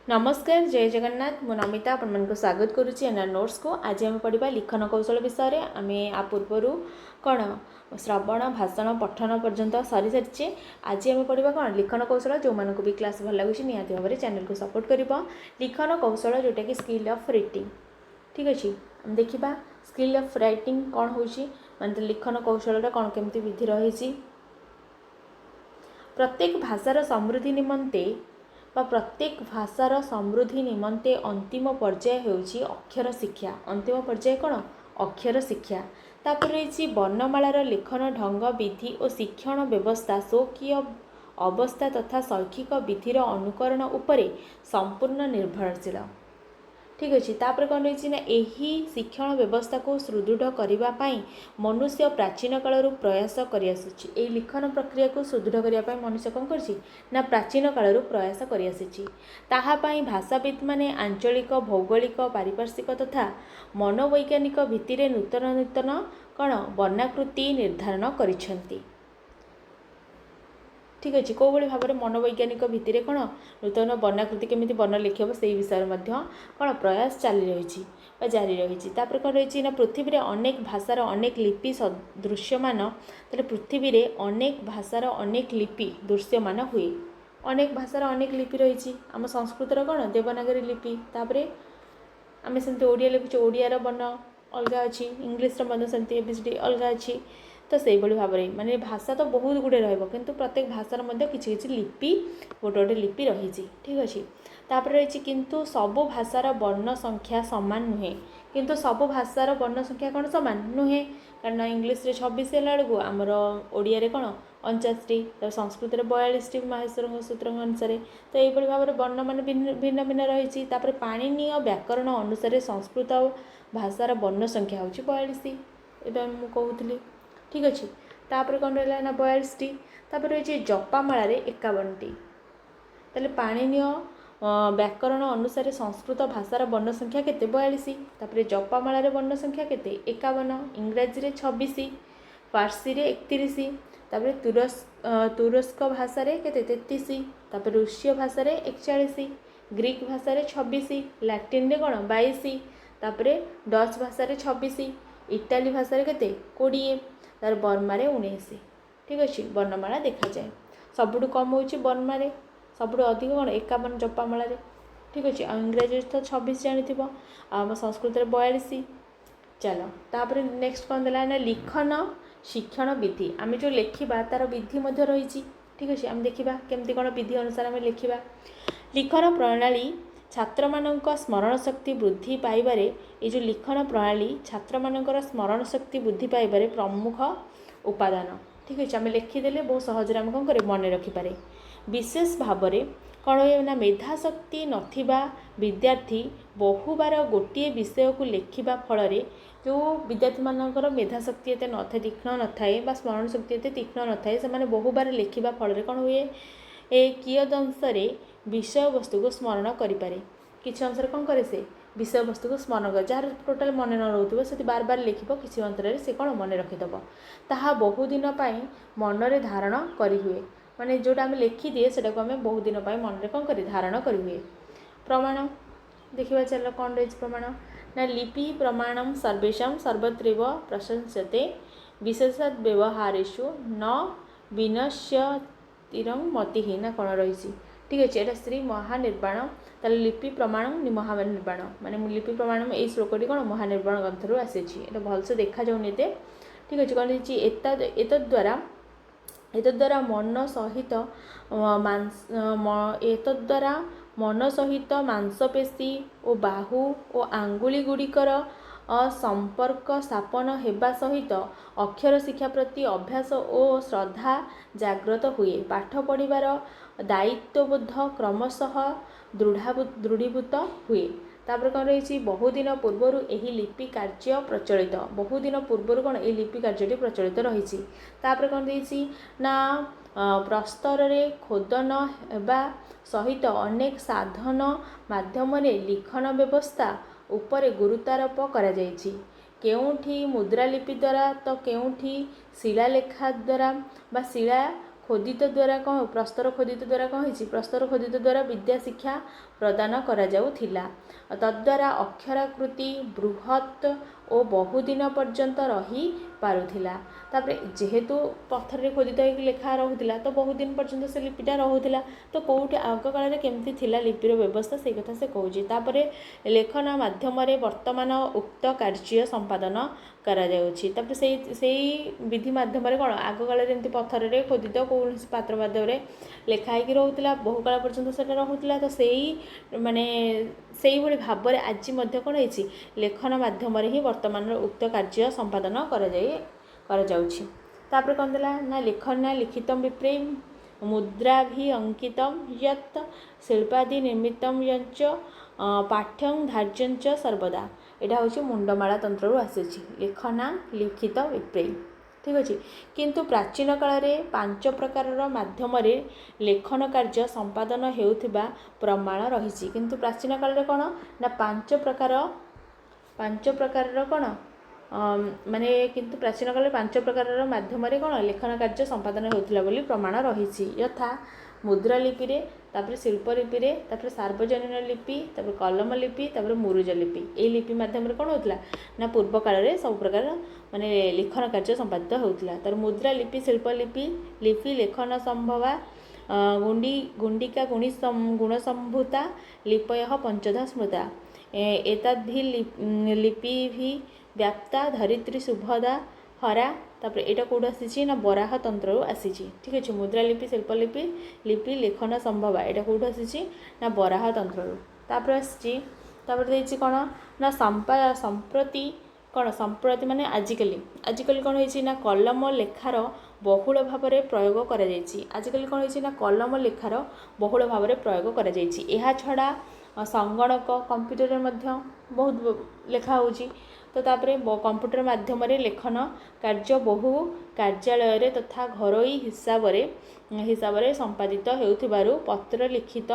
नमस्कार जय जगन्नाथ मु नमिता आपको स्वागत करुच्ची एनआर नोट्स को। आज आम पढ़ा लिखन कौशल विषय में। आम आ पूर्वर कौन श्रवण भाषण पठन पर्यंत सरी सारी। आज आम पढ़ा कौन लिखन कौशल जो मानक भी क्लास भल लगुच निहाती भाव में चैनल को सपोर्ट कर। लिखन कौशल जोटा कि स्किल ऑफ राइटिंग। ठीक अच्छे आम देखा स्किल ऑफ राइटिंग कौन हो मानते लिखन कौशल कौन केमती विधि रही। प्रत्येक भाषार समृद्धि निमंते प्रत्येक भाषार समृद्धि निमंते अंतिम पर्याय होउछि अक्षर शिक्षा। अंतिम पर्याय कौन अक्षर शिक्षा। तापर रही वर्णमालार लेखन ढंग विधि और शिक्षण व्यवस्था स्वकीय अवस्था तथा शैक्षिक विधिर अनुकरण उपरे संपूर्ण निर्भरशील। ठीक अच्छे तापर कौन रही ना यही शिक्षण व्यवस्था को सुदृढ़ करने मनुष्य प्राचीन कालू प्रयास कर लिखन प्रक्रिया को सुदृढ़ करने मनुष्य कौन कर प्राचीन कालू प्रयास कर भाषाविद माने आंचलिक भौगोलिक पारिपार्श्विक तथा मनोवैज्ञानिक भित्तिरे नूतन नूतन कौन वर्णाकृति निर्धारण करिसेंती। ठीक अच्छे कौ भाई भाव में मनोवैज्ञानिक भित्तिरे कौन नूतन वर्णाकृति केमी वर्ण लिखब से विषय में कौन प्रयास चली रही जारी रही। तापर कौन रही पृथ्वी में अनेक भाषार अनेक लिपि दृश्यमान तेरे पृथ्वी में अनेक भाषार अनेक लिपि दृश्यमान हुए। अनेक भाषार अनेक लिपि रही। आम संस्कृतर कौन देवनागरी लिपि तापर आम सेमती ओडिया लिखुचे ओडियार वर्ण अलग अच्छी इंग्लीश सेमती एबीसीडी अलग अच्छी। तो से भाव में माने भाषा तो बहुत गुड़े रु प्रत्येक भाषार किसी किसी लिपि गोटे गोटे लिपि रही। ठीक अच्छे तापर रही किंतु सबु भाषार वर्ण संख्या सामान नुहे। किंतु सबु भाषार वर्ण संख्या कौन सामान नुहे कारण इंग्लीश रे 26 बेलू आमर ओडिया कौन 49 संस्कृत 42 माहेश्वर सूत्र अनुसार। तो यही भाव में वर्ण मान भिन्न भिन्न रही। पाणिनीय व्याकरण अनुसार संस्कृत भाषार वर्ण संख्या हूँ 42 एवं मुझे कहूली। ठीक अच्छे तापर कौन रहा ना 42टी तापर रही जपामाल 51टी। ताले पाणिनीय व्याकरण अनुसार संस्कृत भाषार वर्ण संख्या केते 42। तापर जपामाल वर्ण संख्या केते 51। इंग्राजी रे 26 फारसी रे 31 तापर तुरस्क भाषा रे केते 33 तापर रूसीय भाषा रे 41 ग्रीक भाषा रे 26 लैटिन रे कौन 22 तापर डच भाषा रे 26 इटाली भाषा रे केते 20 तार बर्मा रे 19। ठीक अच्छे वर्णमाला देखा जाए सबुठ कम हो बर्मा रे सबुठ अधिक कौन 51 जपामाल। ठीक अच्छे इंग्राजी तो 26 जानी आम संस्कृत 42। चलो तापर नेक्स्ट कौन देला ना लिखन शिक्षण विधि। आम जो लिखा तार विधि रही। ठीक अच्छे आम देखा केमती कौन विधि अनुसार आम लिखा। लिखन प्रणाली छात्र मानक स्मरण शक्ति वृद्धि पाइबारे ये जो लिखन प्रणाली छात्र मानकर स्मरण शक्ति वृद्धि पाइबारे प्रमुख उपादान। ठीक अच्छे आम लिखिदेले बहुत सहज आम कौन करे मन रखिपारे। विशेष भाव में कौन हुए ना मेधाशक्ति नथिबा विद्यार्थी बहुबार गोटे विषय को लिखा फल जो विद्यार्थी मानकर मेधाशक्ति एत न था तीक्ष्ण न थाए स्मरण शक्ति एत तीक्ष्ण न थाए से बहुबार लिखा फल कौन हुए कियद अंशरे विषय वस्तु को स्मरण करें किसी अंश कौन करे से विषय वस्तु को स्मरण कर जार टोटाल मन न रोथो से बार बार लिख किसी अंतरे से कौन मन रखिदेव ताहा बहुदिन मनरे धारण करी हुए माने जोटा आम लिखिदिए से आम बहुत दिन मन में कौन कर धारण करी। प्रमाण देखा चल कौन रही प्रमाण ना लिपि प्रमाणम सर्वेशम सर्वत्रैव प्रशंस्यते विशेषात् व्यवहारेषु न विनश्यतिरं मतिः ना कौन रही। ठीक अच्छे यहाँ श्री महानिर्वाण ताले लिपि प्रमाण महानिर्वाण माने लिपि प्रमाण यही श्लोकटी कौन महानिर्वाण ग्रंथर आसी भलसे देखा जाऊनी एते। ठीक अच्छे कौन रही एतद्वारा मन सहित एतद्वारा मन सहित मांसपेशी और बाहु और आंगुली गुड़िकर संपर्क स्थापन होगा सहित अक्षर शिक्षा प्रति अभ्यास और श्रद्धा जागृत हुए पाठ पढ़िबार दायित्वबोध क्रमशः दृढ़ीभूत हुए। तापर कौन रही बहुदिन पूर्वर यही लिपि कार्य प्रचलित बहुदिन पूर्वर कौन ये लिपि कार्य प्रचलित रही। तापर कौन रही ना प्रस्तर रे खोदन हेबा सहित अनेक साधन माध्यम लिखन व्यवस्था उपरे गुरुत्वारोप करा जायछि। केउठी मुद्रालिपि द्वारा तो केउठी शिलालेखा द्वारा बा शिला ଖୋଦିତ ଦ୍ୱାରା କ'ଣ ପ୍ରସ୍ତର ଖୋଦିତ ଦ୍ୱାରା କ'ଣ ହେଇଛି, ପ୍ରସ୍ତର ଖୋଦିତ ଦ୍ୱାରା ବିଦ୍ୟା ଶିକ୍ଷା ପ୍ରଦାନ କରାଯାଉଥିଲା। ତଦ୍ୱାରା ଅକ୍ଷରାକୃତି ବୃହତ୍ ଓ ବହୁଦିନ ପର୍ଯ୍ୟନ୍ତ ରହିପାରୁଥିଲା। ତାପରେ ଯେହେତୁ ପଥରରେ ଖୋଦିତ ହେଇକି ଲେଖା ରହୁଥିଲା ତ ବହୁତ ଦିନ ପର୍ଯ୍ୟନ୍ତ ସେ ଲିପିଟା ରହୁଥିଲା। ତ କେଉଁଠି ଆଗ କାଳରେ କେମିତି ଥିଲା ଲିପିର ବ୍ୟବସ୍ଥା ସେଇ କଥା ସେ କହୁଛି। ତାପରେ ଲେଖନ ମାଧ୍ୟମରେ ବର୍ତ୍ତମାନ ଉକ୍ତ କାର୍ଯ୍ୟ ସମ୍ପାଦନ କରାଯାଉଛି। ତାପରେ ସେଇ ବିଧି ମାଧ୍ୟମରେ କ'ଣ ଆଗକାଳରେ ଏମିତି ପଥରରେ ଖୋଦିତ କୌଣସି ପାତ୍ର ମାଧ୍ୟମରେ ଲେଖା ହେଇକି ରହୁଥିଲା, ବହୁ କାଳ ପର୍ଯ୍ୟନ୍ତ ସେଟା ରହୁଥିଲା। ତ ସେଇଭଳି ଭାବରେ ଆଜି ମଧ୍ୟ କ'ଣ ହେଇଛି, ଲେଖନ ମାଧ୍ୟମରେ ହିଁ ବର୍ତ୍ତମାନର ଉକ୍ତ କାର୍ଯ୍ୟ ସମ୍ପାଦନ କରାଯାଉଛି। ତାପରେ କ'ଣ ଦେଲା ନା ଲେଖନା ଲିଖିତମ୍ ବିପ୍ରେମ୍ ମୁଦ୍ରାଭି ଅଙ୍କିତମ୍ ୟତ୍ ଶିଳ୍ପାଦି ନିର୍ମିତମ୍ ୟଞ୍ଚ ପାଠ୍ୟଂ ଧାର୍ଯ୍ୟଞ୍ଚ ସର୍ବଦା। ଏଇଟା ହେଉଛି ମୁଣ୍ଡମାଳା ତନ୍ତ୍ରରୁ ଆସିଛି, ଲେଖନା ଲିଖିତ ବିପ୍ରେମ୍। ଠିକ୍ ଅଛି। କିନ୍ତୁ ପ୍ରାଚୀନ କାଳରେ 5 ପ୍ରକାରର ମାଧ୍ୟମରେ ଲେଖନ କାର୍ଯ୍ୟ ସମ୍ପାଦନ ହେଉଥିବା ପ୍ରମାଣ ରହିଛି। କିନ୍ତୁ ପ୍ରାଚୀନ କାଳରେ କ'ଣ ନା 5 ପ୍ରକାରର କ'ଣ ମାନେ କିନ୍ତୁ ପ୍ରାଚୀନ କାଳରେ 5 ପ୍ରକାରର ମାଧ୍ୟମରେ କ'ଣ ଲେଖନ କାର୍ଯ୍ୟ ସମ୍ପାଦନ ହେଉଥିଲା ବୋଲି ପ୍ରମାଣ ରହିଛି। ଯଥା ମୁଦ୍ରା ଲିପିରେ, ତାପରେ ଶିଳ୍ପଲିପିରେ, ତାପରେ ସାର୍ବଜନୀନ ଲିପି, ତାପରେ କଲମ ଲିପି, ତାପରେ ମୁରୁଜ ଲିପି। ଏଇ ଲିପି ମାଧ୍ୟମରେ କ'ଣ ହେଉଥିଲା ନା ପୂର୍ବ କାଳରେ ସବୁ ପ୍ରକାର ମାନେ ଲେଖନ କାର୍ଯ୍ୟ ସମ୍ପାଦିତ ହେଉଥିଲା। ତାର ମୁଦ୍ରା ଲିପି, ଶିଳ୍ପଲିପି, ଲିପି ଲେଖନ ସମ୍ଭବା, ଗୁଣ୍ଡିକା ଗୁଣସମ୍ଭୂତା ଲିପୟ ପଞ୍ଚଧା ସ୍ମୃତା, ଏତଦ୍ଭି ଲିପିଭି ବ୍ୟାପ୍ତା ଧରିତ୍ରୀ ସୁଭଦା ହରା। ତାପରେ ଏଇଟା କେଉଁଠୁ ଆସିଛି ନା ବରାହ ତନ୍ତ୍ରରୁ ଆସିଛି। ଠିକ୍ ଅଛି। ମୁଦ୍ରା ଲିପି, ଶିଳ୍ପଲିପି, ଲିପି ଲେଖନ ସମ୍ଭବା ଏଇଟା କେଉଁଠୁ ଆସିଛି ନା ବରାହ ତନ୍ତ୍ରରୁ। ତାପରେ ଆସିଛି, ତାପରେ ଦେଇଛି କ'ଣ ନା ସମ୍ପ୍ରତି ମାନେ ଆଜିକାଲି କ'ଣ ହେଇଛି ନା କଲମ ଲେଖାର ବହୁଳ ଭାବରେ ପ୍ରୟୋଗ କରାଯାଇଛି। ଆଜିକାଲି କ'ଣ ହେଇଛି ନା କଲମ ଲେଖାର ବହୁଳ ଭାବରେ ପ୍ରୟୋଗ କରାଯାଇଛି। ଏହା ଛଡ଼ା ସଂଗଣକ କମ୍ପ୍ୟୁଟରରେ ମଧ୍ୟ ବହୁତ ଲେଖା ହେଉଛି। ତ ତାପରେ କମ୍ପ୍ୟୁଟର ମାଧ୍ୟମରେ ଲେଖନ କାର୍ଯ୍ୟ ବହୁ କାର୍ଯ୍ୟାଳୟରେ ତଥା ଘରୋଇ ହିସାବରେ ସମ୍ପାଦିତ ହେଉଥିବାରୁ ପତ୍ର ଲିଖିତ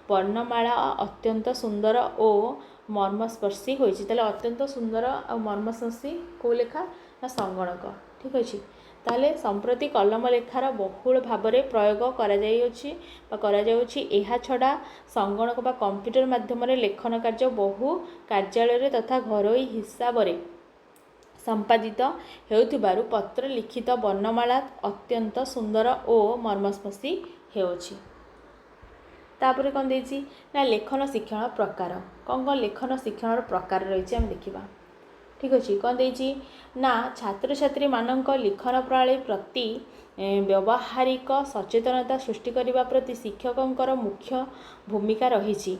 ବର୍ଣ୍ଣମାଳା ଅତ୍ୟନ୍ତ ସୁନ୍ଦର ଓ ମର୍ମସ୍ପର୍ଶୀ ହୋଇଛି। ତାହେଲେ ଅତ୍ୟନ୍ତ ସୁନ୍ଦର ଆଉ ମର୍ମସ୍ପର୍ଶୀ କେଉଁ ଲେଖା ନା ସଂଗଣକ। ଠିକ୍ ଅଛି। ତାହେଲେ ସମ୍ପ୍ରତି କଲମ ଲେଖାର ବହୁଳ ଭାବରେ ପ୍ରୟୋଗ କରାଯାଉଛି। ଏହା ଛଡ଼ା ସଂଗଣକ ବା କମ୍ପ୍ୟୁଟର ମାଧ୍ୟମରେ ଲେଖନ କାର୍ଯ୍ୟ ବହୁ କାର୍ଯ୍ୟାଳୟରେ ତଥା ଘରୋଇ ହିସାବରେ ସମ୍ପାଦିତ ହେଉଥିବାରୁ ପତ୍ର ଲିଖିତ ବର୍ଣ୍ଣମାଳା ଅତ୍ୟନ୍ତ ସୁନ୍ଦର ଓ ମର୍ମସ୍ପର୍ଶୀ ହେଉଛି। ତାପରେ କ'ଣ ଦେଇଛି ନା ଲେଖନ ଶିକ୍ଷଣ ପ୍ରକାର। କ'ଣ ଲେଖନ ଶିକ୍ଷଣର ପ୍ରକାର ରହିଛି ଆମେ ଦେଖିବା। ଠିକ୍ ଅଛି। କ'ଣ ଦେଇଛି ନା ଛାତ୍ରଛାତ୍ରୀମାନଙ୍କ ଲିଖନ ପ୍ରଣାଳୀ ପ୍ରତି ବ୍ୟବହାରିକ ସଚେତନତା ସୃଷ୍ଟି କରିବା ପ୍ରତି ଶିକ୍ଷକଙ୍କର ମୁଖ୍ୟ ଭୂମିକା ରହିଛି।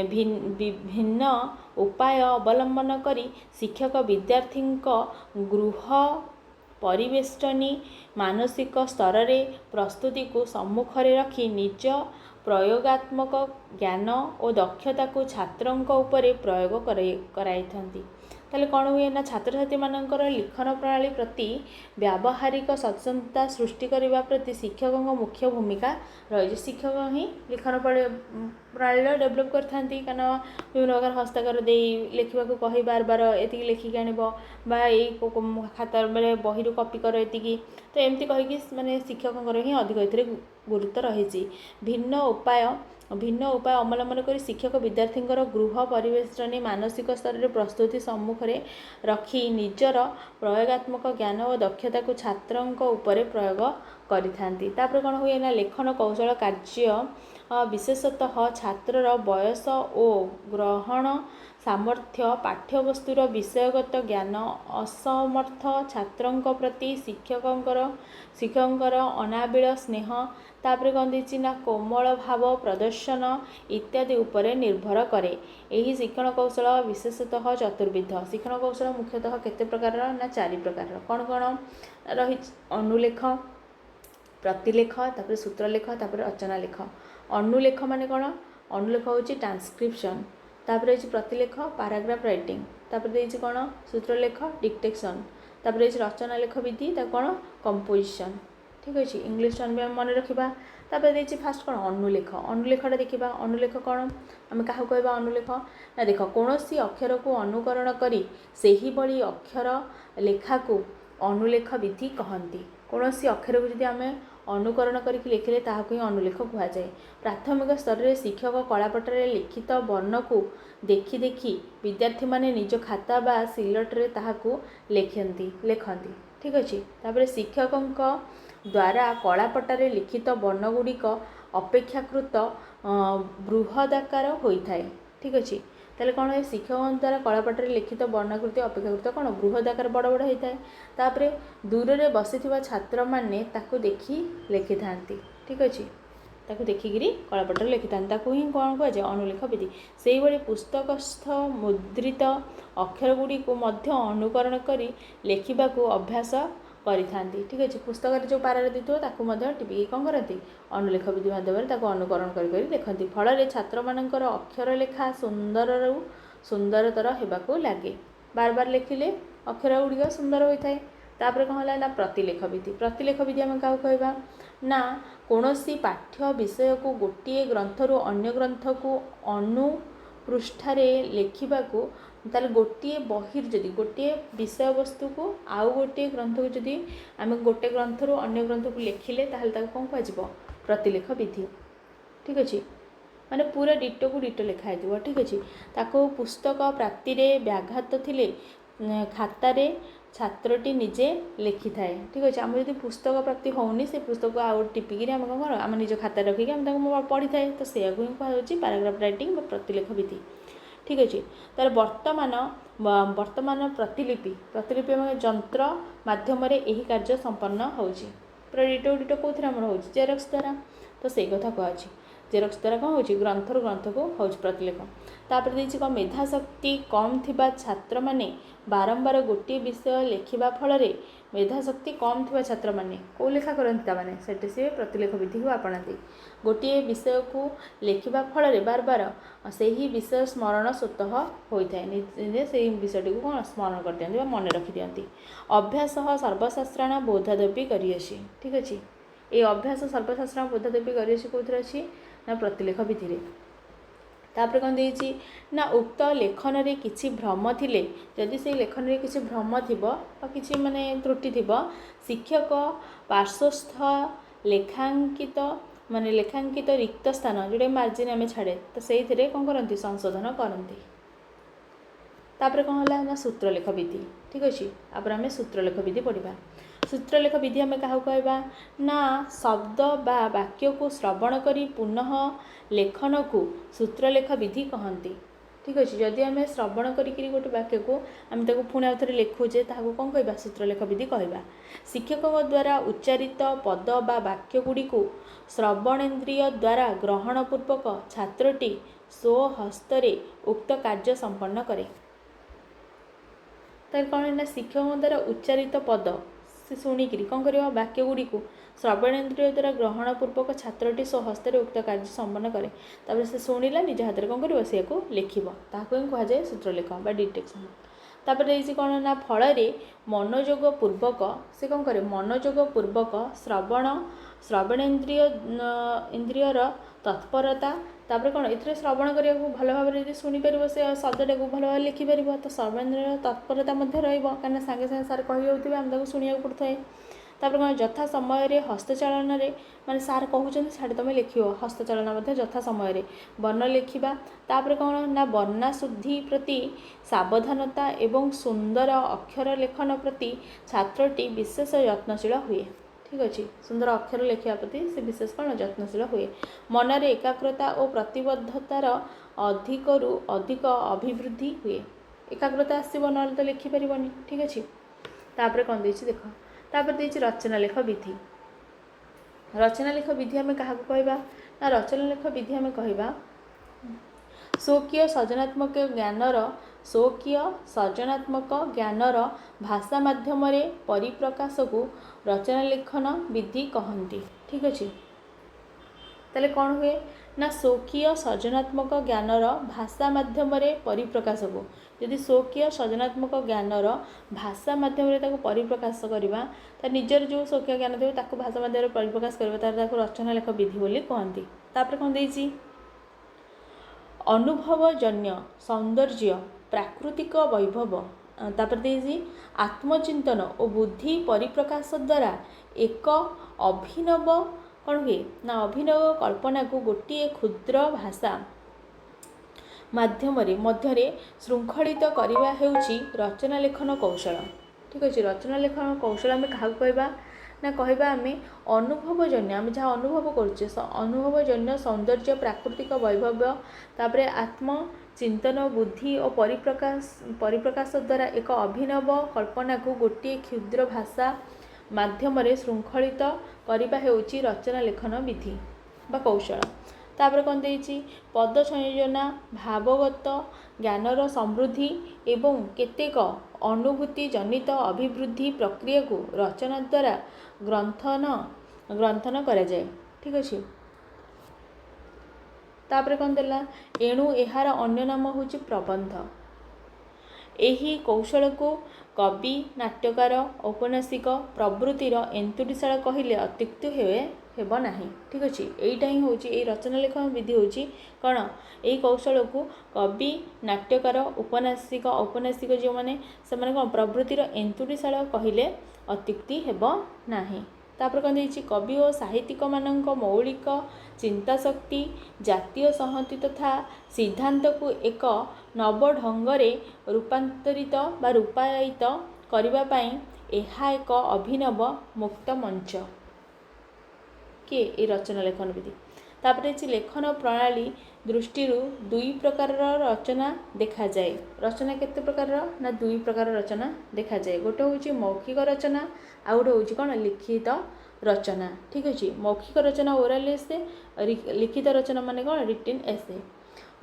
ବିଭିନ୍ନ ଉପାୟ ଅବଲମ୍ବନ କରି ଶିକ୍ଷକ ବିଦ୍ୟାର୍ଥୀଙ୍କ ଗୃହ ପରିବେଷ୍ଟନୀ ମାନସିକ ସ୍ତରରେ ପ୍ରସ୍ତୁତିକୁ ସମ୍ମୁଖରେ ରଖି ନିଜ ପ୍ରୟୋଗାତ୍ମକ ଜ୍ଞାନ ଓ ଦକ୍ଷତାକୁ ଛାତ୍ରଙ୍କ ଉପରେ ପ୍ରୟୋଗ କରାଇଥାନ୍ତି। ତାହେଲେ କ'ଣ ହୁଏ ନା ଛାତ୍ରଛାତ୍ରୀମାନଙ୍କର ଲିଖନ ପ୍ରଣାଳୀ ପ୍ରତି ବ୍ୟାବହାରିକ ସଚେତନତା ସୃଷ୍ଟି କରିବା ପ୍ରତି ଶିକ୍ଷକଙ୍କ ମୁଖ୍ୟ ଭୂମିକା ରହିଛି। ଶିକ୍ଷକ ହିଁ ଲିଖନ ପ୍ରଣାଳୀର ଡେଭଲପ୍ କରିଥାନ୍ତି। କାରଣ ବିଭିନ୍ନ ପ୍ରକାର ହସ୍ତାକ୍ଷର ଦେଇ ଲେଖିବାକୁ କହି ବାର ଏତିକି ଲେଖିକି ଆଣିବ ବା ଏଇ ଖାତା ମାନେ ବହିରୁ କପି କର ଏତିକି, ତ ଏମିତି କହିକି ମାନେ ଶିକ୍ଷକଙ୍କର ହିଁ ଅଧିକ ଏଥିରେ ଗୁରୁତ୍ୱ ରହିଛି। ଭିନ୍ନ ଉପାୟ ଅବଲମ୍ବନ କରି ଶିକ୍ଷକ ବିଦ୍ୟାର୍ଥୀଙ୍କର ଗୃହ ପରିବେଷ୍ଟନୀ ମାନସିକ ସ୍ତରରେ ପ୍ରସ୍ତୁତି ସମ୍ମୁଖରେ ରଖି ନିଜର ପ୍ରୟୋଗାତ୍ମକ ଜ୍ଞାନ ଓ ଦକ୍ଷତାକୁ ଛାତ୍ରଙ୍କ ଉପରେ ପ୍ରୟୋଗ କରିଥାନ୍ତି। ତାପରେ କ'ଣ ହୁଏ ନା ଲେଖନ କୌଶଳ କାର୍ଯ୍ୟ ବିଶେଷତଃ ଛାତ୍ରର ବୟସ ଓ ଗ୍ରହଣ ସାମର୍ଥ୍ୟ, ପାଠ୍ୟବସ୍ତୁର ବିଷୟଗତ ଜ୍ଞାନ, ଅସମର୍ଥ ଛାତ୍ରଙ୍କ ପ୍ରତି ଶିକ୍ଷକଙ୍କର ଅନାବିଳ ସ୍ନେହ, ତାପରେ କ'ଣ ଦେଇଛି ନା କୋମଳ ଭାବ ପ୍ରଦର୍ଶନ ଇତ୍ୟାଦି ଉପରେ ନିର୍ଭର କରେ। ଏହି ଶିକ୍ଷଣ କୌଶଳ ବିଶେଷତଃ ଚତୁର୍ବିଧ। ଶିକ୍ଷଣ କୌଶଳ ମୁଖ୍ୟତଃ କେତେ ପ୍ରକାରର ନା 4 ପ୍ରକାରର। କ'ଣ ରହିଛି? ଅନୁଲେଖ, ପ୍ରତିଲେଖ, ତାପରେ ସୂତ୍ରଲେଖ, ତାପରେ ରଚନା ଲେଖ। ଅନୁଲେଖ ମାନେ କ'ଣ? ଅନୁଲେଖ ହେଉଛି ଟ୍ରାନ୍ସକ୍ରିପସନ୍। ତାପରେ ହେଇଛି ପ୍ରତିଲେଖ ପାରାଗ୍ରାଫ ରାଇଟିଂ। ତାପରେ ଦେଇଛି କ'ଣ? ସୂତ୍ରଲେଖ ଡିକ୍ଟେସନ୍। ତାପରେ ହେଇଛି ରଚନା ଲେଖ ବିଧି, ତାକୁ କ'ଣ? କମ୍ପୋଜିସନ୍। ଠିକ୍ ଅଛି। ଇଂଲିଶ ଟର୍ମ ବି ଆମେ ମନେ ରଖିବା। ତାପରେ ଦେଇଛି ଫାଷ୍ଟ କ'ଣ? ଅନୁଲେଖ। ଅନୁଲେଖଟା ଦେଖିବା। ଅନୁଲେଖ କ'ଣ? ଆମେ କାହାକୁ କହିବା ଅନୁଲେଖ? ନା ଦେଖ, କୌଣସି ଅକ୍ଷରକୁ ଅନୁକରଣ କରି ସେହିଭଳି ଅକ୍ଷର ଲେଖାକୁ ଅନୁଲେଖ ବିଧି କହନ୍ତି। କୌଣସି ଅକ୍ଷରକୁ ଯଦି ଆମେ ଅନୁକରଣ କରିକି ଲେଖିଲେ ତାହାକୁ ହିଁ ଅନୁଲେଖ କୁହାଯାଏ। ପ୍ରାଥମିକ ସ୍ତରରେ ଶିକ୍ଷକ କଳାପଟରେ ଲିଖିତ ବର୍ଣ୍ଣକୁ ଦେଖି ଦେଖି ବିଦ୍ୟାର୍ଥୀମାନେ ନିଜ ଖାତା ବା ସିଲଟରେ ତାହାକୁ ଲେଖନ୍ତି। ଠିକ୍ ଅଛି। ତାପରେ ଶିକ୍ଷକଙ୍କ ଦ୍ୱାରା କଳାପଟାରେ ଲିଖିତ ବର୍ଣ୍ଣଗୁଡ଼ିକ ଅପେକ୍ଷାକୃତ ବୃହଦାକାର ହୋଇଥାଏ। ଠିକ୍ ଅଛି। ତାହେଲେ କ'ଣ ହୁଏ, ଶିକ୍ଷକଙ୍କ ଦ୍ୱାରା କଳାପଟରେ ଲିଖିତ ବର୍ଣ୍ଣାକୃତି ଅପେକ୍ଷାକୃତ କ'ଣ ବୃହଦାକାର ବଡ଼ ବଡ଼ ହୋଇଥାଏ। ତାପରେ ଦୂରରେ ବସିଥିବା ଛାତ୍ରମାନେ ତାକୁ ଦେଖି ଲେଖିଥାନ୍ତି। ଠିକ୍ ଅଛି। ତାକୁ ଦେଖିକିରି କଳାପଟରେ ଲେଖିଥାନ୍ତି, ତାକୁ ହିଁ କ'ଣ କୁହାଯାଏ, ଅନୁଲେଖ ବିଧି। ସେହିଭଳି ପୁସ୍ତକସ୍ଥ ମୁଦ୍ରିତ ଅକ୍ଷରଗୁଡ଼ିକୁ ମଧ୍ୟ ଅନୁକରଣ କରି ଲେଖିବାକୁ ଅଭ୍ୟାସ କରିଥାନ୍ତି। ଠିକ୍ ଅଛି। ପୁସ୍ତକରେ ଯେଉଁ ପାରାରେ ଦେଇଥିବ ତାକୁ ମଧ୍ୟ ଟିପିକି କ'ଣ କରନ୍ତି, ଅନୁଲେଖ ବିଧି ମାଧ୍ୟମରେ ତାକୁ ଅନୁକରଣ କରି ଲେଖନ୍ତି। ଫଳରେ ଛାତ୍ରମାନଙ୍କର ଅକ୍ଷର ଲେଖା ସୁନ୍ଦରରୁ ସୁନ୍ଦରତର ହେବାକୁ ଲାଗେ। ବାର ବାର ଲେଖିଲେ ଅକ୍ଷର ଗୁଡ଼ିକ ସୁନ୍ଦର ହୋଇଥାଏ। ତାପରେ କ'ଣ ହେଲା ନା ପ୍ରତିଲେଖ ବିଧି। ପ୍ରତିଲେଖ ବିଧି ଆମେ କାହାକୁ କହିବା ନା କୌଣସି ପାଠ୍ୟ ବିଷୟକୁ ଗୋଟିଏ ଗ୍ରନ୍ଥରୁ ଅନ୍ୟ ଗ୍ରନ୍ଥକୁ ଅନୁପୃଷ୍ଠାରେ ଲେଖିବାକୁ, ତାହେଲେ ଗୋଟିଏ ବହିରୁ ଯଦି ଗୋଟିଏ ବିଷୟବସ୍ତୁକୁ ଆଉ ଗୋଟିଏ ଗ୍ରନ୍ଥକୁ ଯଦି ଆମେ ଗୋଟେ ଗ୍ରନ୍ଥରୁ ଅନ୍ୟ ଗ୍ରନ୍ଥକୁ ଲେଖିଲେ ତାହେଲେ ତାକୁ କ'ଣ କୁହାଯିବ, ପ୍ରତିଲେଖ ବିଧି। ଠିକ୍ ଅଛି। ମାନେ ପୁରା ଡିଟୋକୁ ଡିଟୋ ଲେଖା ହେଇଥିବ। ଠିକ୍ ଅଛି। ତାକୁ ପୁସ୍ତକ ପ୍ରାପ୍ତିରେ ବ୍ୟାଘାତ ଥିଲେ ଖାତାରେ ଛାତ୍ରଟି ନିଜେ ଲେଖିଥାଏ। ଠିକ୍ ଅଛି। ଆମର ଯଦି ପୁସ୍ତକ ପ୍ରାପ୍ତି ହେଉନି ସେ ପୁସ୍ତକକୁ ଆଉ ଟିପିକିରି ଆମେ କ'ଣ ଆମ ନିଜ ଖାତାରେ ରଖିକି ଆମେ ତାକୁ ପଢ଼ିଥାଏ, ତ ସେଇଆକୁ ହିଁ କୁହାଯାଉଛି ପାରାଗ୍ରାଫ ରାଇଟିଂ ବା ପ୍ରତିଲେଖ ବିଧି। ଠିକ୍ ଅଛି। ତାର ବର୍ତ୍ତମାନ ପ୍ରତିଲିପି ଆମ ଯନ୍ତ୍ର ମାଧ୍ୟମରେ ଏହି କାର୍ଯ୍ୟ ସମ୍ପନ୍ନ ହେଉଛି। ପୁରା ଡିଟୋ ଡିଟୋ କେଉଁଥିରେ ଆମର ହେଉଛି, ଜେରକ୍ସ ଦ୍ୱାରା। ତ ସେଇ କଥା କୁହାଯାଉଛି, ଜେରକ୍ସ ଦ୍ୱାରା କ'ଣ ହେଉଛି, ଗ୍ରନ୍ଥରୁ ଗ୍ରନ୍ଥକୁ ହେଉଛି ପ୍ରତିଲେଖ। ତାପରେ ଦେଇଛି କ'ଣ, ମେଧାଶକ୍ତି କମ୍ ଥିବା ଛାତ୍ରମାନେ ବାରମ୍ବାର ଗୋଟିଏ ବିଷୟ ଲେଖିବା ଫଳରେ, ମେଧାଶକ୍ତି କମ୍ ଥିବା ଛାତ୍ରମାନେ କେଉଁ ଲେଖା କରନ୍ତି, ତାମାନେ ସେଠି ସିଏ ପ୍ରତିଲେଖ ବିଧିକୁ ଆପଣାନ୍ତି। ଗୋଟିଏ ବିଷୟକୁ ଲେଖିବା ଫଳରେ ବାରବାର ସେହି ବିଷୟ ସ୍ମରଣ ସ୍ୱତଃ ହୋଇଥାଏ, ନିଜେ ସେହି ବିଷୟଟିକୁ କ'ଣ ସ୍ମରଣ କରିଦିଅନ୍ତି ବା ମନେ ରଖିଦିଅନ୍ତି। ଅଭ୍ୟାସ ସର୍ବଶାସ୍ତ୍ରାଣ ବୋଧାଦପି କରିଅଛି। ଠିକ୍ ଅଛି। এই ଅଭ୍ୟାସ ସର୍ବଶାସ୍ତ୍ରାଣ ବୋଧାଦପି କରିଅଛି କେଉଁଥିରେ ଅଛି ନା ପ୍ରତିଲେଖ ବିଧିରେ। ତାପରେ କ'ଣ ଦେଇଛି ନା ଉକ୍ତ ଲେଖନରେ କିଛି ଭ୍ରମ ଥିଲେ, ଯଦି ସେଇ ଲେଖନରେ କିଛି ଭ୍ରମ ଥିବ ବା କିଛି ମାନେ ତ୍ରୁଟି ଥିବ, ଶିକ୍ଷକ ପାର୍ଶ୍ୱସ୍ଥ ଲେଖାଙ୍କିତ ରିକ୍ତ ସ୍ଥାନ ଯେଉଁଟା ମାର୍ଜିନ୍ ଆମେ ଛାଡ଼େ, ତ ସେଇଥିରେ କ'ଣ କରନ୍ତି, ସଂଶୋଧନ କରନ୍ତି। ତାପରେ କ'ଣ ହେଲା ନା ସୂତ୍ରଲେଖ ବିଧି। ଠିକ୍ ଅଛି। ତାପରେ ଆମେ ସୂତ୍ରଲେଖ ବିଧି ପଢ଼ିବା। ସୂତ୍ରଲେଖ ବିଧି ଆମେ କାହାକୁ କହିବା ନା ଶବ୍ଦ ବା ବାକ୍ୟକୁ ଶ୍ରବଣ କରି ପୁନଃ ଲେଖନକୁ ସୂତ୍ରଲେଖ ବିଧି କହନ୍ତି। ଠିକ୍ ଅଛି। ଯଦି ଆମେ ଶ୍ରବଣ କରିକିରି ଗୋଟେ ବାକ୍ୟକୁ ଆମେ ତାକୁ ପୁଣି ଆଉ ଥରେ ଲେଖୁଛେ ତାହାକୁ କ'ଣ କହିବା, ସୂତ୍ରଲେଖ ବିଧି କହିବା। ଶିକ୍ଷକଙ୍କ ଦ୍ୱାରା ଉଚ୍ଚାରିତ ପଦ ବା ବାକ୍ୟଗୁଡ଼ିକୁ ଶ୍ରବଣେନ୍ଦ୍ରିୟ ଦ୍ୱାରା ଗ୍ରହଣ ପୂର୍ବକ ଛାତ୍ରଟି ସ୍ୱହସ୍ତରେ ଉକ୍ତ କାର୍ଯ୍ୟ ସମ୍ପନ୍ନ କରେ। ତାହେଲେ କ'ଣ ନା ଶିକ୍ଷକଙ୍କ ଦ୍ୱାରା ଉଚ୍ଚାରିତ ପଦ ସେ ଶୁଣିକିରି କ'ଣ କରିବ, ବାକ୍ୟଗୁଡ଼ିକୁ ଶ୍ରବଣେନ୍ଦ୍ରିୟ ଦ୍ୱାରା ଗ୍ରହଣ ପୂର୍ବକ ଛାତ୍ରଟି ସ୍ୱହସ୍ତରେ ଉକ୍ତ କାର୍ଯ୍ୟ ସମ୍ପନ୍ନ କରେ। ତାପରେ ସେ ଶୁଣିଲା, ନିଜ ହାତରେ କ'ଣ କରିବ, ସେକୁ ଲେଖିବ, ତାହାକୁ ହିଁ କୁହାଯାଏ ସୂତ୍ରଲେଖ ବା ଡିଟେକ୍ସନ୍। ତାପରେ ଦେଇଛି କ'ଣ ନା ଫଳରେ ମନୋଯୋଗ ପୂର୍ବକ ସେ କ'ଣ କରେ, ମନୋଯୋଗ ପୂର୍ବକ ଶ୍ରବଣେନ୍ଦ୍ରିୟର ତତ୍ପରତା। ତାପରେ କ'ଣ, ଏଥିରେ ଶ୍ରବଣ କରିବାକୁ ଭଲ ଭାବରେ ଯଦି ଶୁଣିପାରିବ ସେ ଶବ୍ଦଟାକୁ ଭଲ ଭାବରେ ଲେଖିପାରିବ, ତ ଶ୍ରବଣେନ୍ଦ୍ରିୟର ତତ୍ପରତା ମଧ୍ୟ ରହିବ, କାହିଁକିନା ସାଙ୍ଗେ ସାଙ୍ଗେ ସାର୍ କହି ହେଉଥିବେ ଆମେ ତାକୁ ଶୁଣିବାକୁ ପଡ଼ୁଥାଏ। ତାପରେ କ'ଣ, ଯଥା ସମୟରେ ହସ୍ତଚାଳନାରେ, ମାନେ ସାର୍ କହୁଛନ୍ତି ସାଡ଼େ ତୁମେ ଲେଖିବ, ହସ୍ତଚାଳନା ମଧ୍ୟ ଯଥା ସମୟରେ ବର୍ଣ୍ଣ ଲେଖିବା। ତାପରେ କ'ଣ ନା ବର୍ଣ୍ଣାଶୁଦ୍ଧି ପ୍ରତି ସାବଧାନତା ଏବଂ ସୁନ୍ଦର ଅକ୍ଷର ଲେଖନ ପ୍ରତି ଛାତ୍ରଟି ବିଶେଷ ଯତ୍ନଶୀଳ ହୁଏ। ଠିକ୍ ଅଛି। ସୁନ୍ଦର ଅକ୍ଷର ଲେଖିବା ପ୍ରତି ସେ ବିଶେଷ କ'ଣ ଯତ୍ନଶୀଳ ହୁଏ। ମନରେ ଏକାଗ୍ରତା ଓ ପ୍ରତିବଦ୍ଧତାର ଅଧିକରୁ ଅଧିକ ଅଭିବୃଦ୍ଧି ହୁଏ। ଏକାଗ୍ରତା ଆସିବ, ନହେଲେ ତ ଲେଖିପାରିବନି। ଠିକ୍ ଅଛି। ତାପରେ କ'ଣ ଦେଇଛି ଦେଖ, ତାପରେ ଦେଇଛି ରଚନାଲେଖ ବିଧି। ରଚନାଲେଖ ବିଧି ଆମେ କାହାକୁ କହିବା ନା ରଚନାଲେଖ ବିଧି ଆମେ କହିବା ସ୍ୱକୀୟ ସୃଜନାତ୍ମକ ଜ୍ଞାନର ଭାଷା ମାଧ୍ୟମରେ ପରିପ୍ରକାଶକୁ ରଚନାଲେଖନ ବିଧି କହନ୍ତି। ଠିକ୍ ଅଛି। ତାହେଲେ କ'ଣ ହୁଏ ନା ସ୍ୱକୀୟ ସୃଜନାତ୍ମକ ଜ୍ଞାନର ଭାଷା ମାଧ୍ୟମରେ ପରିପ୍ରକାଶକୁ, ଯଦି ସ୍ୱକୀୟ ସୃଜନାତ୍ମକ ଜ୍ଞାନର ଭାଷା ମାଧ୍ୟମରେ ତାକୁ ପରିପ୍ରକାଶ କରିବା, ତା ନିଜର ଯେଉଁ ସ୍ୱକୀୟ ଜ୍ଞାନ ଥିବ ତାକୁ ଭାଷା ମାଧ୍ୟମରେ ପରିପ୍ରକାଶ କରିବା, ତାର ତାକୁ ରଚନାଲେଖ ବିଧି ବୋଲି କୁହନ୍ତି। ତାପରେ କ'ଣ ଦେଇଛି, ଅନୁଭବଜନ୍ୟ ସୌନ୍ଦର୍ଯ୍ୟ, ପ୍ରାକୃତିକ ବୈଭବ, तापर देइछि आत्मचिंतन और बुद्धि परिप्रकाश द्वारा एक अभिनव कौन हुए ना अभिनव कल्पना को गोटे क्षुद्र भाषा माध्यम मध्य श्रृंखलित करवा हेउछि रचना लेखन कौशल। ठीक अच्छे रचना लेखन कौशल आम क्या कहवा ना कहवा आम अनुभवजन्य आम जहाँ अनुभव करुचे अनुभवजन्य सौंदर्य प्राकृतिक वैभव तापर आत्मचिंतन बुद्धि और परिप्रकाश द्वारा एक अभिनव कल्पना को गोटे क्षुद्र भाषा माध्यम श्रृंखलित करवा हेउछि रचना लेखन विधि बा कौशल। तापर कौन देइछि पद संयोजना भावगत ज्ञानर समृद्धि एवं केतेक अनुभूति जनित अभिवृद्धि प्रक्रिया को रचना द्वारा ग्रंथन करा जाए। ठीक अच्छे तापर कौन देला एणु एहार अन्य नाम होछि प्रबंध। एही कौशल को कवि नाट्यकार औपन्यासिक प्रवृत्तिर एंतुड़ीशाला कहले अत्युक्ति हेब नाही। ठीक अच्छे यहीटा ही हूँ ये रचना लेखन विधि हूँ कौन यही कौशल को कवि नाट्यकार औपन्यासिक जो मैंने से कौन प्रवृत्तिर एंतुड़ीशाला कहले अत्युक्ति हेब नाही। तापर कौन देछि कवि और साहित्यिक मानक मौलिक चिंता शक्ति जातीय संहति तथा सिद्धांत को एक नव ढंगरे रूपांतरित बा रूपायित करबा पई एहा एक अभिनव मुक्त मंच किए ये रचना लेखन विधि। तापर लेखन प्रणाली दृष्टि दुई प्रकार रचना देखा जाए। रचना केते प्रकार ना दुई प्रकार रचना देखा जाए। गोटे हूँ मौखिक रचना आ गोटे हूँ कौन लिखित रचना। ठीक अच्छे मौखिक रचना ओराल एसे लिखित रचना माने कौन रिटिन एसे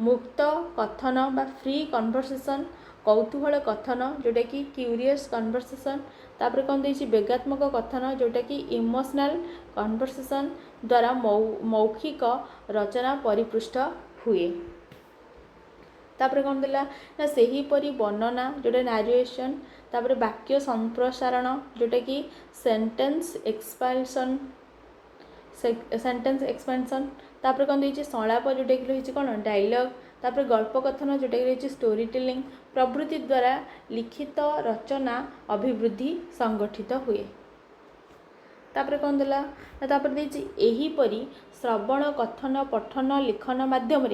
मुक्त कथन बा फ्री कन्वर्सेशन कौतूहल कथन जोटा कि क्यूरियस कन्वर्सेशन। तापर कौन देछि व्यंग्यात्मक कथन जोटा कि इमोशनल कन्वर्सेशन द्वारा मौखिक रचना परिपृष्ठ हुए। तापर कौन देला ना सही परी वर्णना जोटा नारेशन तापर वाक्य संप्रसारण जोटा कि सेंटेंस एक्सपेंशन तापर कौन देछि संलाप जोटा कि रही कौन डायलॉग तापर गल्प कथन जोटा कि रही स्टोरी टेलिंग प्रवृत्ति द्वारा लिखित रचना अभिवृद्धि संगठित हुए। तापर कौन देला तापर देछि एही परी श्रवण कथन पठन लिखन माध्यम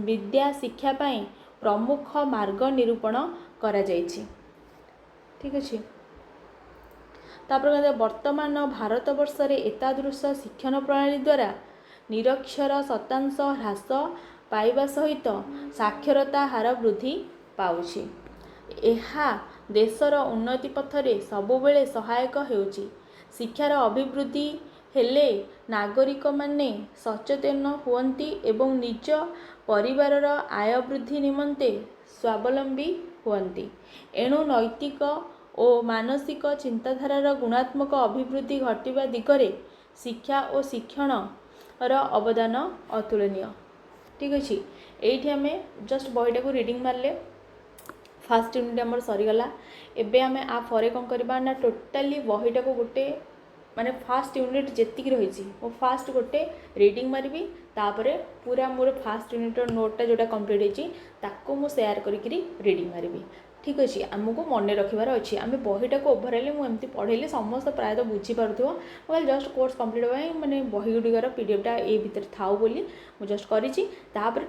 विद्या शिक्षा पाई प्रमुख मार्ग निरूपण करा जायछि। ठीक अच्छे तापर वर्तमान भारत वर्ष रे एतादृश शिक्षण प्रणाली द्वारा निरक्षर शतांश ह्रास पाइबा सहित साक्षरता हार वृद्धि पाउछि। एहा देशर उन्नति पथरे सबुबेले सहायक हेउछि। शिक्षार अभिवृद्धि हेले नागरिक माने सचेतन हुअन्ति एवं निज परिवारर आय वृद्धि निमंते स्वावलंबी हुअन्ति। एणु नैतिक और मानसिक चिंताधारार गुणात्मक अभिवृद्धि घटिबा दिगरे शिक्षा और शिक्षणर अवदान अतुलनीय। ठीक अच्छे ये आम जस्ट बहीटा को रिडिंग मारले फास्ट यूनिट आमर सरीगला। एबे आम आ फरे कौन करबा ना टोटाली बहीटा को गोटे माने फास्ट यूनिट जेतिक रही वो फास्ट गोटे रिडिंग मारबी तापर पूरा मोर फास्ट यूनिट नोटा जोटा कंप्लीट होती ताको मु शेयर करी रिडिंग मारबी। ठीक अच्छे आमको मन रखिबार अच्छी आम बहीटा को ओभरअल मुझे पढ़ेली समस्त प्रायतः बुझीपार मैं जस्ट कोर्स कंप्लीट होगा माने बही गुड़िकर पीडीएफटा ये भितर थाउ बोली मुझे जस्ट करी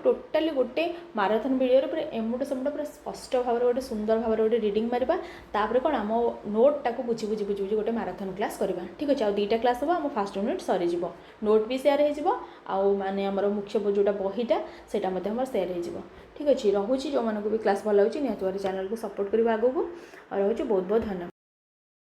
टोटाली गोटे माराथन वीडियो पूरा एमुट सेमुट पूरा स्पष्ट भाव गोटे सुंदर भाव गोटे रिडिंग मारिबा तापर कौन आम नोटा को बुझी बुझी बुझी बुझी गोटे माराथन क्लास करवा। ठीक अच्छे दुईटा क्लास हम आम फास्ट यूनिट सरीज नोट भी सेयार हो माने आमर मुख्य जोटा बहीटा से सेयार हो। ठीक अच्छे रोचे जो मानक भी क्लास भल लगे निहत चैनल को सपोर्ट करवा आगू और रोचे बहुत बहुत धन्यवाद।